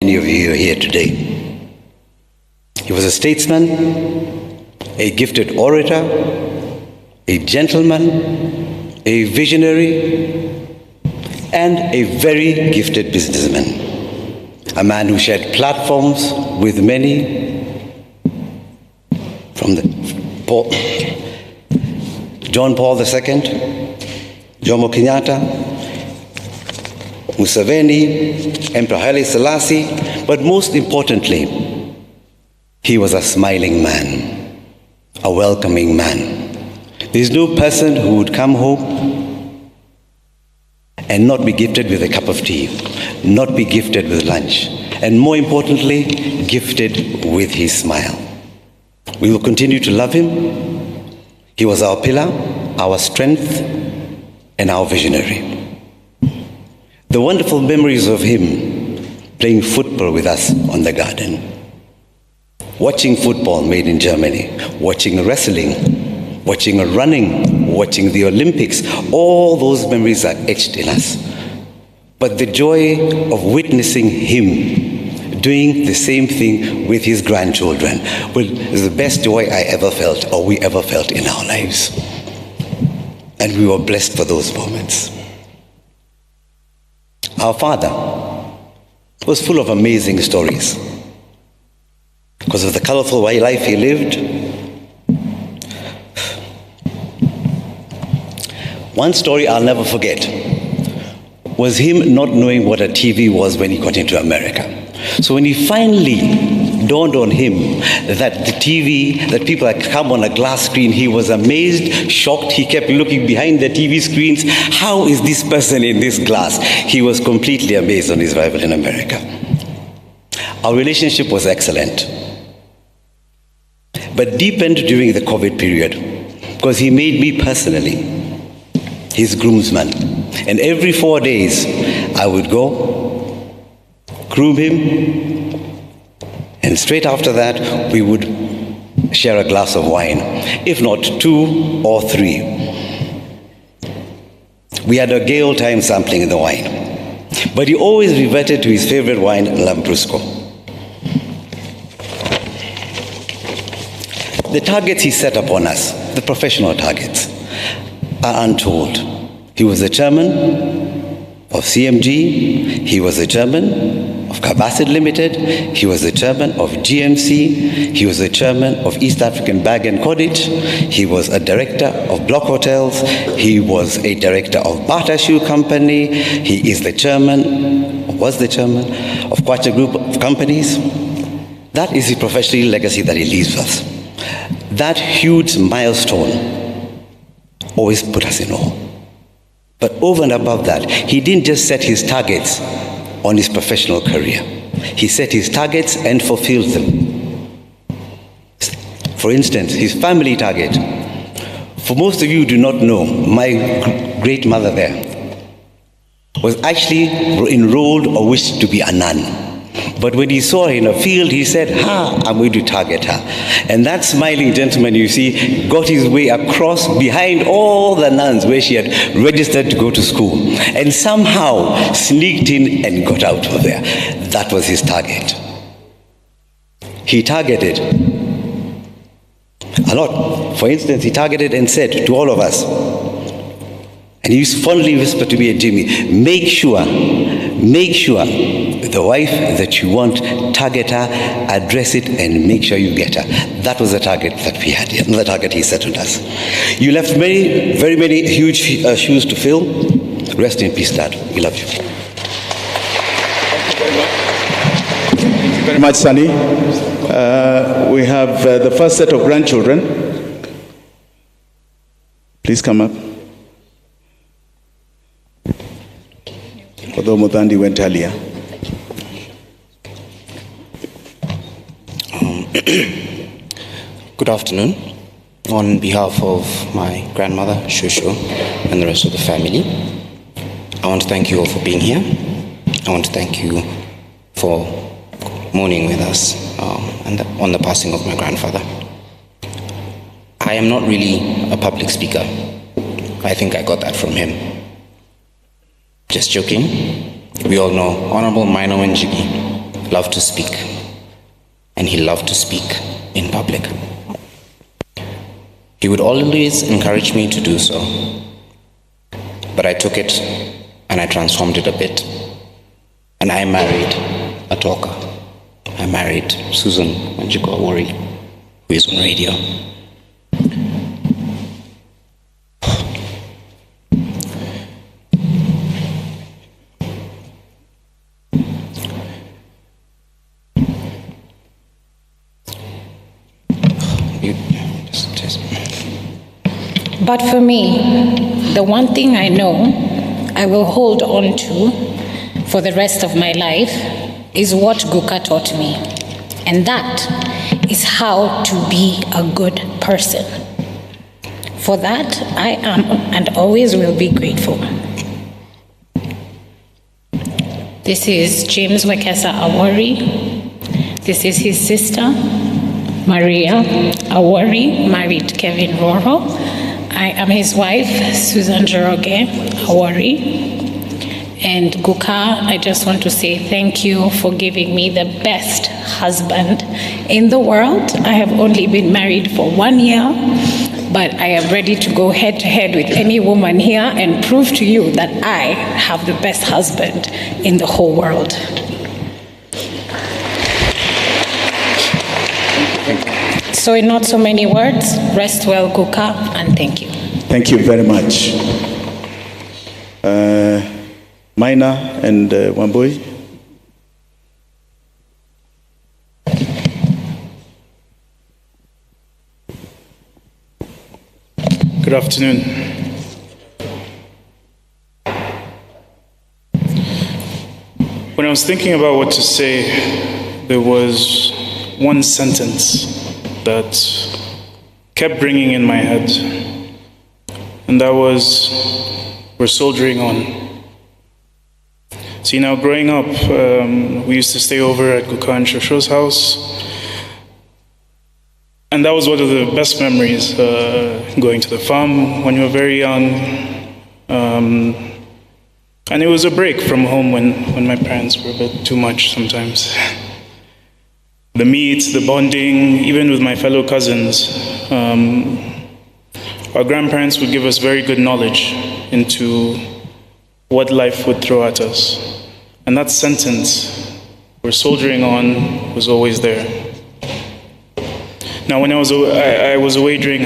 many of you are here today. He was a statesman, a gifted orator, a gentleman, a visionary, and a very gifted businessman. A man who shared platforms with many, from John Paul II, Jomo Kenyatta, Museveni, Emperor Haile Selassie, but most importantly, he was a smiling man, a welcoming man. There's no person who would come home and not be gifted with a cup of tea, not be gifted with lunch, and more importantly, gifted with his smile. We will continue to love him. He was our pillar, our strength, and our visionary. The wonderful memories of him playing football with us on the garden, watching football made in Germany, watching wrestling, watching running, watching the Olympics, all those memories are etched in us. But the joy of witnessing him doing the same thing with his grandchildren was the best joy I ever felt, or we ever felt in our lives. And we were blessed for those moments. Our father was full of amazing stories. Because of the colorful life he lived, one story I'll never forget was him not knowing what a TV was when he got into America. So when he finally dawned on him that the TV, that people had come on a glass screen, he was amazed, shocked. He kept looking behind the TV screens. How is this person in this glass? He was completely amazed on his arrival in America. Our relationship was excellent, but deepened during the COVID period, because he made me personally his groomsman. And every 4 days, I would go, groom him, and straight after that, we would share a glass of wine, if not 2 or 3. We had a gay old time sampling in the wine, but he always reverted to his favorite wine, Lambrusco. The targets he set upon us, the professional targets, are untold. He was the chairman of CMG, he was the chairman of Cabacid Limited, he was the chairman of GMC, he was the chairman of East African Bag and Cordage, he was a director of Block Hotels, he was a director of Bata Shoe Company, he is the chairman, was the chairman of Kwacha Group of Companies. That is his professional legacy that he leaves us. That huge milestone always put us in awe. But over and above that, he didn't just set his targets on his professional career. He set his targets and fulfilled them. For instance, his family target. For most of you who do not know, my great mother there was actually enrolled or wished to be a nun. But when he saw her in a field, he said, I'm going to target her. And that smiling gentleman, you see, got his way across behind all the nuns where she had registered to go to school, and somehow sneaked in and got out of there. That was his target. He targeted a lot. For instance, he targeted and said to all of us, and he used to fondly whisper to me and Jimmy, make sure the wife that you want, target her, address it, and make sure you get her. That was the target that we had, the target he set on us. You left very many huge shoes to fill. Rest in peace, Dad. We love you. Thank you very much, Sunny. We have the first set of grandchildren. Please come up. Although Muthandi went earlier. Good afternoon. On behalf of my grandmother, Shushu, and the rest of the family, I want to thank you all for being here. I want to thank you for mourning with us on the passing of my grandfather. I am not really a public speaker. I think I got that from him. Just joking. We all know Honorable Maina Wanjigi loved to speak, and he loved to speak in public. He would always encourage me to do so, but I took it and I transformed it a bit, and I married a talker. I married Susan Wanjigi, who is on radio. But for me, the one thing I know I will hold on to for the rest of my life is what Guka taught me. And that is how to be a good person. For that, I am and always will be grateful. This is James Wekesa Awori. This is his sister, Maria Awori, married Kevin Roro. I am his wife, Susan Njoroge Awori. And Guka, I just want to say thank you for giving me the best husband in the world. I have only been married for 1 year, but I am ready to go head to head with any woman here and prove to you that I have the best husband in the whole world. So in not so many words, rest well, Guka, and thank you. Thank you very much. Maina and Wambui. Good afternoon. When I was thinking about what to say, there was one sentence that kept ringing in my head, and that was, we're soldiering on. See, now growing up, we used to stay over at Guka and Shosho's house, and that was one of the best memories, going to the farm when you were very young. And it was a break from home when my parents were a bit too much sometimes. The meets, the bonding, even with my fellow cousins. Our grandparents would give us very good knowledge into what life would throw at us. And that sentence, we're soldiering on, was always there. Now, when I was away during